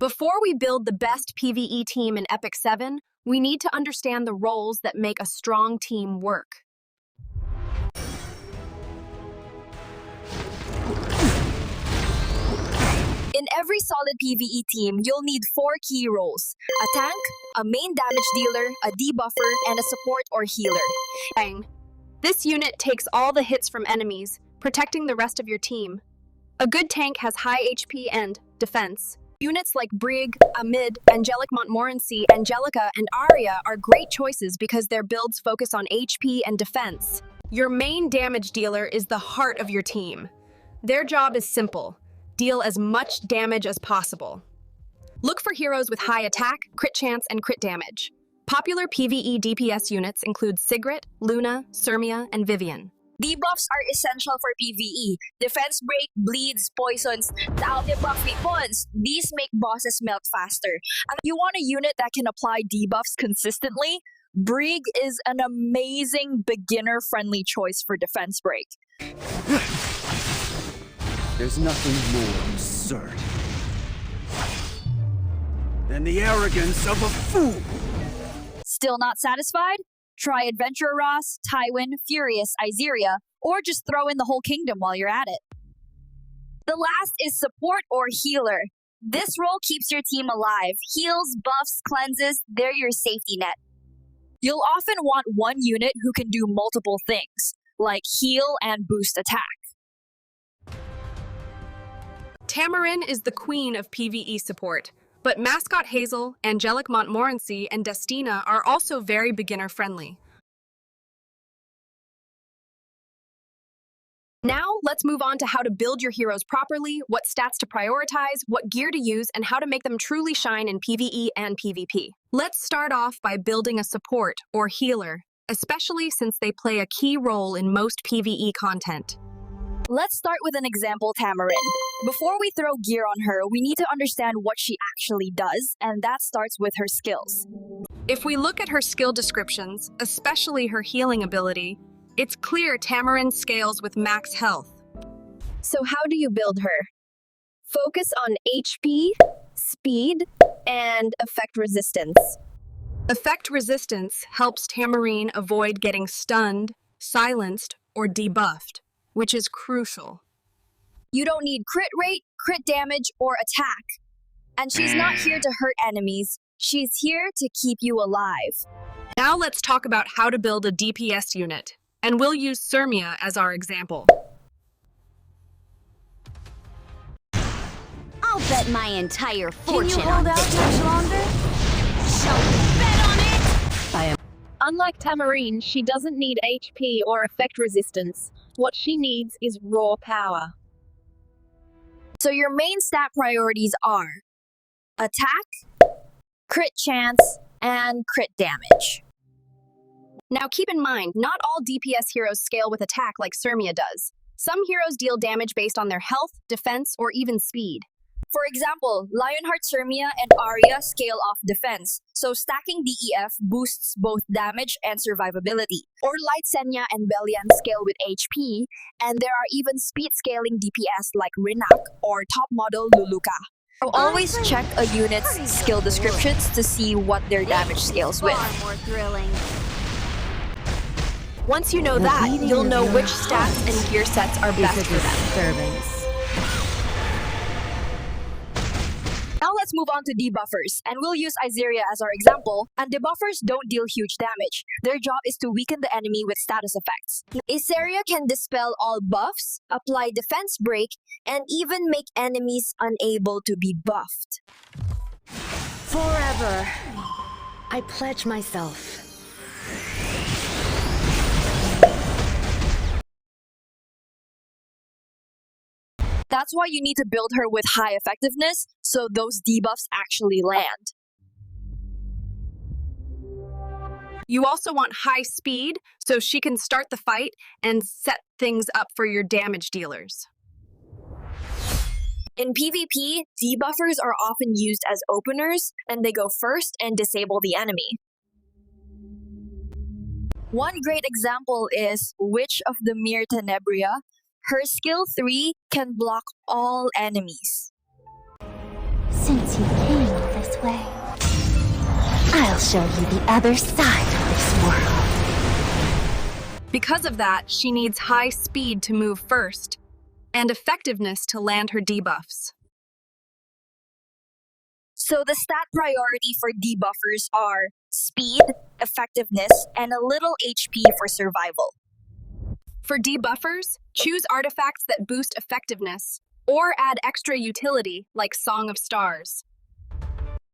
Before we build the best PvE team in Epic 7, we need to understand the roles that make a strong team work. In every solid PvE team, you'll need 4 key roles: a tank, a main damage dealer, a debuffer, and a support or healer. This unit takes all the hits from enemies, protecting the rest of your team. A good tank has high HP and defense. Units like Brig, Amid, Angelic Montmorency, Angelica, and Arya are great choices because their builds focus on HP and defense. Your main damage dealer is the heart of your team. Their job is simple: deal as much damage as possible. Look for heroes with high attack, crit chance, and crit damage. Popular PvE DPS units include Sigrid, Luna, Sirmia, and Vivian. Debuffs are essential for PvE. Defense break, bleeds, poisons, tao debuff weapons. These make bosses melt faster. And you want a unit that can apply debuffs consistently? Brig is an amazing beginner-friendly choice for defense break. There's nothing more absurd than the arrogance of a fool. Still not satisfied? Try Adventurer Ross, Tywin, Furious, Izeria, or just throw in the whole kingdom while you're at it. The last is support or healer. This role keeps your team alive. Heals, buffs, cleanses, they're your safety net. You'll often want one unit who can do multiple things, like heal and boost attack. Tamarin is the queen of PvE support, but Mascot Hazel, Angelic Montmorency, and Destina are also very beginner-friendly. Now, let's move on to how to build your heroes properly, what stats to prioritize, what gear to use, and how to make them truly shine in PvE and PvP. Let's start off by building a support or healer, especially since they play a key role in most PvE content. Let's start with an example Tamarin. Before we throw gear on her, we need to understand what she actually does, and that starts with her skills. If we look at her skill descriptions, especially her healing ability, it's clear Tamarin scales with max health. So how do you build her? Focus on HP, speed, and effect resistance. Effect resistance helps Tamarin avoid getting stunned, silenced, or debuffed, which is crucial. You don't need crit rate, crit damage, or attack. And she's not here to hurt enemies. She's here to keep you alive. Now let's talk about how to build a DPS unit, and we'll use Sirmia as our example. I'll bet my entire fortune hold on out this. much longer? Bet on it! Unlike Tamarin, she doesn't need HP or effect resistance. What she needs is raw power. So your main stat priorities are attack, crit chance, and crit damage. Now keep in mind, not all DPS heroes scale with attack like Sirmia does. Some heroes deal damage based on their health, defense, or even speed. For example, Lionheart, Sirmia, and Arya scale off defense, so stacking DEF boosts both damage and survivability. Or Light Senya and Belian scale with HP, and there are even speed scaling DPS like Rinak or top model Luluka. So always check a unit's skill descriptions to see what their damage scales with. Far more thrilling. Once you know that, you'll know which stats and gear sets are best for them. Now let's move on to debuffers, and we'll use Izeria as our example. And debuffers don't deal huge damage. Their job is to weaken the enemy with status effects. Izeria can dispel all buffs, apply defense break, and even make enemies unable to be buffed. Forever. I pledge myself. That's why you need to build her with high effectiveness, so those debuffs actually land. You also want high speed, so she can start the fight and set things up for your damage dealers. In PvP, debuffers are often used as openers, and they go first and disable the enemy. One great example is Witch of the Mere Tenebria. Her skill 3 can block all enemies. Since you came, way. I'll show you the other side of this world. Because of that, she needs high speed to move first, and effectiveness to land her debuffs. So the stat priority for debuffers are speed, effectiveness, and a little HP for survival. For debuffers, choose artifacts that boost effectiveness, or add extra utility like Song of Stars.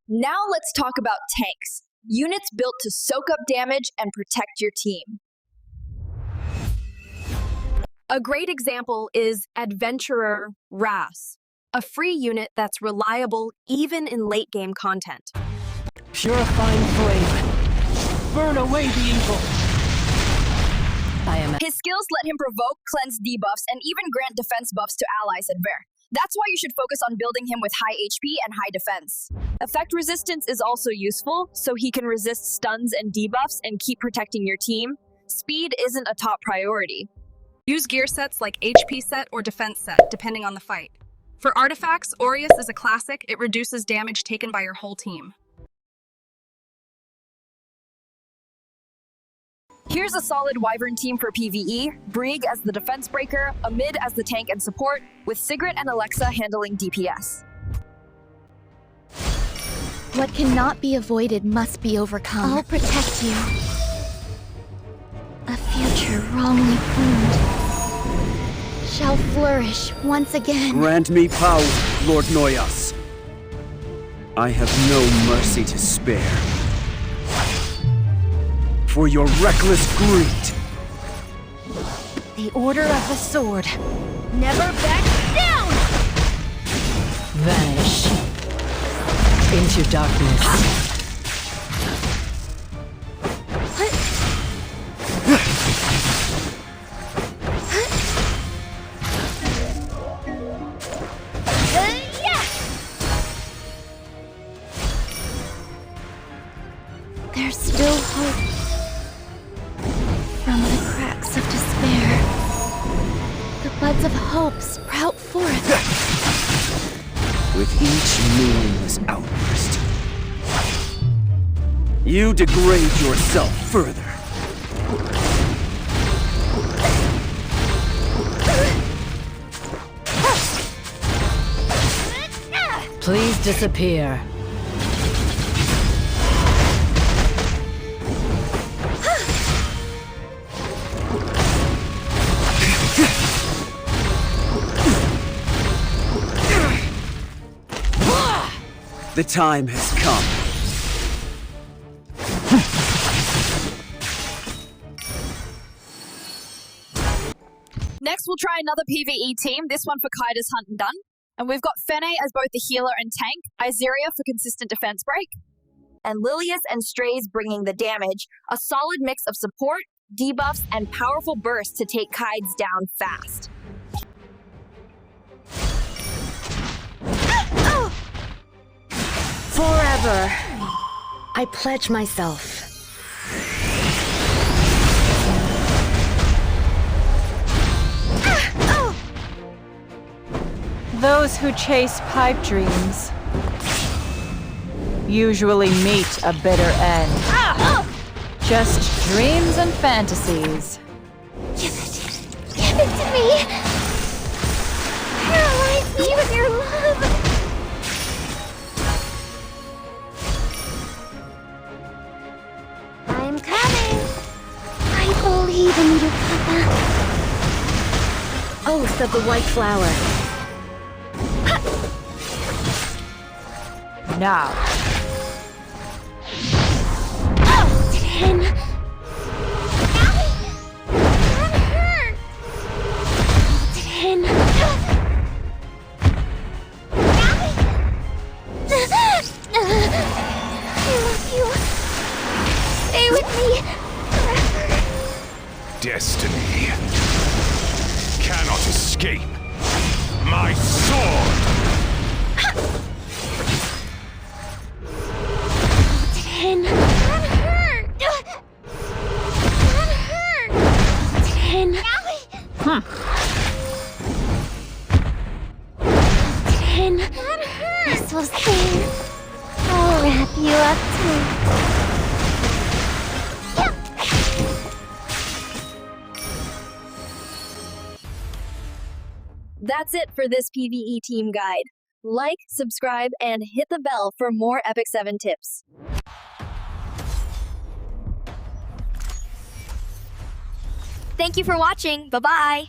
Now let's talk about tanks, units built to soak up damage and protect your team. A great example is Adventurer Ras, a free unit that's reliable even in late-game content. Purifying flame. Burn away the evil. His skills let him provoke, cleanse debuffs, and even grant defense buffs to allies at Ver. That's why you should focus on building him with high HP and high defense. Effect resistance is also useful, so he can resist stuns and debuffs and keep protecting your team. Speed isn't a top priority. Use gear sets like HP set or defense set, depending on the fight. For artifacts, Aureus is a classic. It reduces damage taken by your whole team. Here's a solid Wyvern team for PvE, Brig as the defense breaker, a mid as the tank and support, with Sigrid and Alexa handling DPS. What cannot be avoided must be overcome. I'll protect you. A future wrongly pruned shall flourish once again. Grant me power, Lord Noyas. I have no mercy to spare. For your reckless greed. The Order of the Sword. Never back down! Vanish into darkness. There's still hope. From the cracks of despair, the buds of hope sprout forth. With each meaningless outburst, you degrade yourself further. Please disappear. The time has come. Next, we'll try another PvE team, this one for Kaida's Hunt and Done. And we've got Fene as both the healer and tank, Iseria for consistent defense break, and Lilius and Strays bringing the damage, a solid mix of support, debuffs, and powerful bursts to take Kaids down fast. Forever, I pledge myself. Those who chase pipe dreams usually meet a bitter end. Just dreams and fantasies. Give it to me! Paralyze me with your love! I'm coming! I believe in you, Papa. Oath of the White Flower. Now, Oh, Tin! That hurt! Tin! I love you. Stay with me forever. Destiny cannot escape my sword! Tin! That hurt! That hurt! Tin! Tin! That hurt! This will sting. Oh, wrap you up too. That's it for this PvE team guide. Like, subscribe, and hit the bell for more Epic 7 tips. Thank you for watching. Bye-bye.